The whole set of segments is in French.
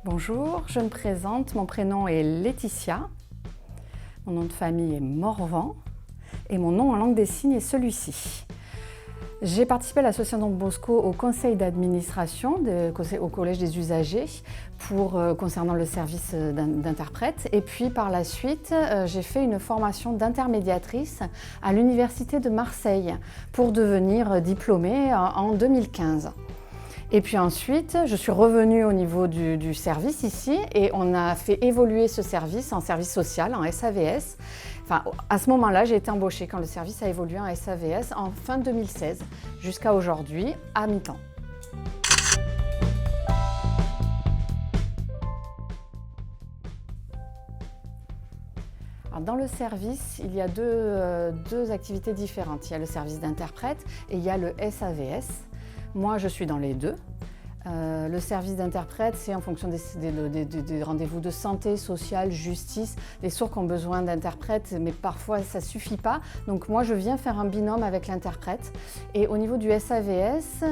Bonjour, je me présente, mon prénom est Laetitia, mon nom de famille est Morvan et mon nom en langue des signes est celui-ci. J'ai participé à l'association Don Bosco au conseil d'administration au collège des usagers concernant le service d'interprète et puis par la suite j'ai fait une formation d'intermédiatrice à l'université de Marseille pour devenir diplômée en 2015. Et puis ensuite, je suis revenue au niveau du service ici et on a fait évoluer ce service en service social, en SAVS. Enfin, à ce moment-là, j'ai été embauchée quand le service a évolué en SAVS en fin 2016 jusqu'à aujourd'hui à mi-temps. Dans le service, il y a deux activités différentes. Il y a le service d'interprète et il y a le SAVS. Moi, je suis dans les deux. Le service d'interprète, c'est en fonction des rendez-vous de santé, sociale, justice. Les sourds ont besoin d'interprètes, mais parfois ça ne suffit pas. Donc moi, je viens faire un binôme avec l'interprète. Et au niveau du SAVS,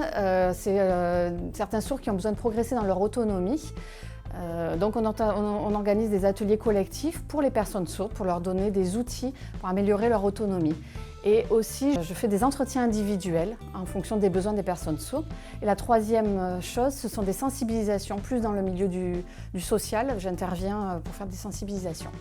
c'est certains sourds qui ont besoin de progresser dans leur autonomie. Donc on organise des ateliers collectifs pour les personnes sourdes, pour leur donner des outils pour améliorer leur autonomie. Et aussi, je fais des entretiens individuels en fonction des besoins des personnes sourdes. Et la troisième chose, ce sont des sensibilisations, plus dans le milieu du social. J'interviens pour faire des sensibilisations.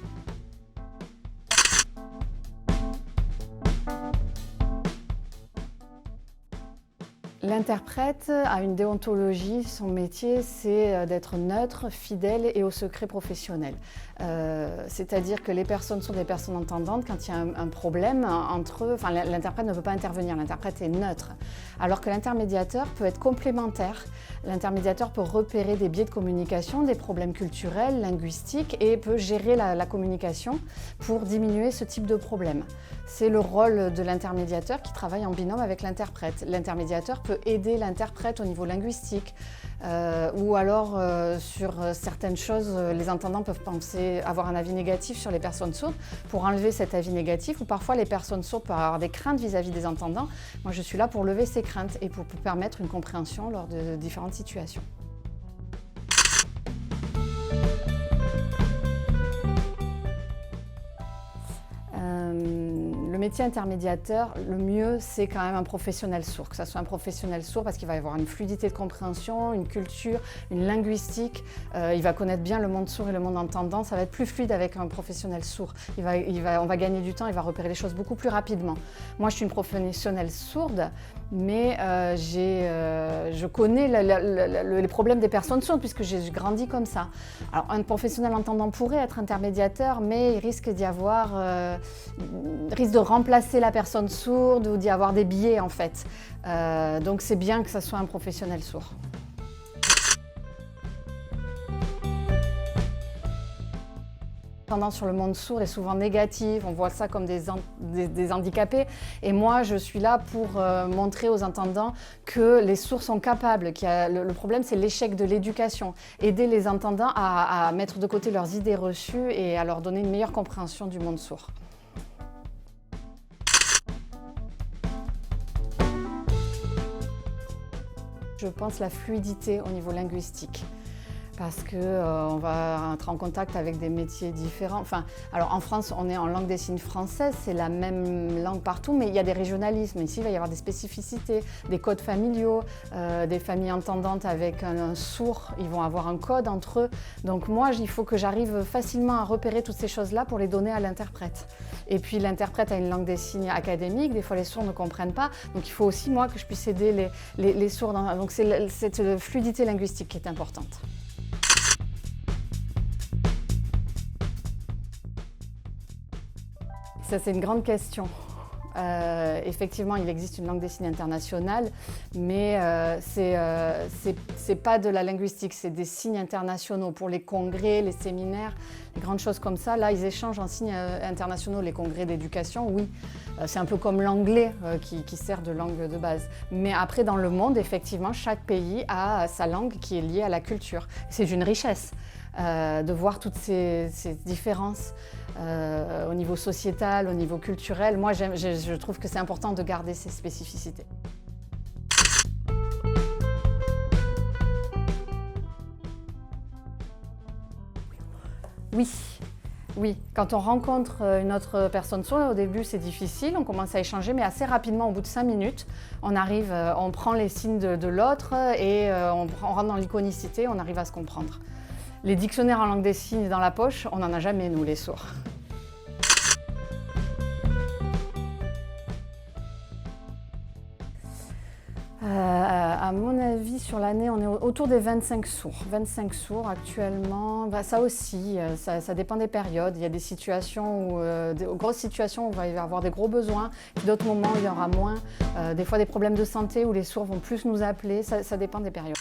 L'interprète a une déontologie, son métier c'est d'être neutre, fidèle et au secret professionnel. C'est-à-dire que les personnes sont des personnes entendantes, quand il y a un problème entre eux, l'interprète ne peut pas intervenir, l'interprète est neutre. Alors que l'intermédiateur peut être complémentaire. L'intermédiateur peut repérer des biais de communication, des problèmes culturels, linguistiques et peut gérer la communication pour diminuer ce type de problème. C'est le rôle de l'intermédiateur qui travaille en binôme avec l'interprète. L'intermédiateur peut aider l'interprète au niveau linguistique ou alors sur certaines choses, les entendants peuvent avoir un avis négatif sur les personnes sourdes. Pour enlever cet avis négatif, ou parfois les personnes sourdes peuvent avoir des craintes vis-à-vis des entendants. Moi, je suis là pour lever ces craintes et pour permettre une compréhension lors de différentes situations. Le métier intermédiateur, le mieux, c'est quand même un professionnel sourd, que ce soit un professionnel sourd parce qu'il va y avoir une fluidité de compréhension, une culture, une linguistique, il va connaître bien le monde sourd et le monde entendant, ça va être plus fluide avec un professionnel sourd. On va gagner du temps, il va repérer les choses beaucoup plus rapidement. Moi, je suis une professionnelle sourde, mais je connais les problèmes des personnes sourdes puisque j'ai grandi comme ça. Alors, un professionnel entendant pourrait être intermédiateur, mais il risque d'y avoir, risque de remplacer la personne sourde ou d'y avoir des biais en fait. Donc c'est bien que ça soit un professionnel sourd. La tendance sur le monde sourd est souvent négative, on voit ça comme des handicapés. Et moi, je suis là pour montrer aux entendants que les sourds sont capables. Le problème, c'est l'échec de l'éducation. Aider les entendants à mettre de côté leurs idées reçues et à leur donner une meilleure compréhension du monde sourd. Je pense la fluidité au niveau linguistique. Parce qu'on va entrer en contact avec des métiers différents. Alors en France, on est en langue des signes française, c'est la même langue partout, mais il y a des régionalismes. Ici, il va y avoir des spécificités, des codes familiaux, des familles entendantes avec un sourd, ils vont avoir un code entre eux. Donc moi, il faut que j'arrive facilement à repérer toutes ces choses-là pour les donner à l'interprète. Et puis l'interprète a une langue des signes académique, des fois les sourds ne comprennent pas, donc il faut aussi, moi, que je puisse aider les sourds. Donc c'est cette fluidité linguistique qui est importante. Ça, c'est une grande question. Effectivement, il existe une langue des signes internationale, mais c'est pas de la linguistique, c'est des signes internationaux pour les congrès, les séminaires, les grandes choses comme ça. Là, ils échangent en signes internationaux, les congrès d'éducation, oui. C'est un peu comme l'anglais qui sert de langue de base. Mais après, dans le monde, effectivement, chaque pays a sa langue qui est liée à la culture. C'est une richesse de voir toutes ces différences. Au niveau sociétal, au niveau culturel. Moi, je trouve que c'est important de garder ces spécificités. Oui, oui. Quand on rencontre une autre personne sourde, au début c'est difficile, on commence à échanger, mais assez rapidement, au bout de 5 minutes, on arrive, on prend les signes de l'autre et on rentre dans l'iconicité, on arrive à se comprendre. Les dictionnaires en langue des signes dans la poche, on n'en a jamais, nous, les sourds. À mon avis, sur l'année, on est autour des 25 sourds. 25 sourds actuellement, ça aussi, ça dépend des périodes. Il y a des situations, des grosses situations où il va y avoir des gros besoins, puis d'autres moments où il y aura moins. Des fois des problèmes de santé où les sourds vont plus nous appeler, ça dépend des périodes.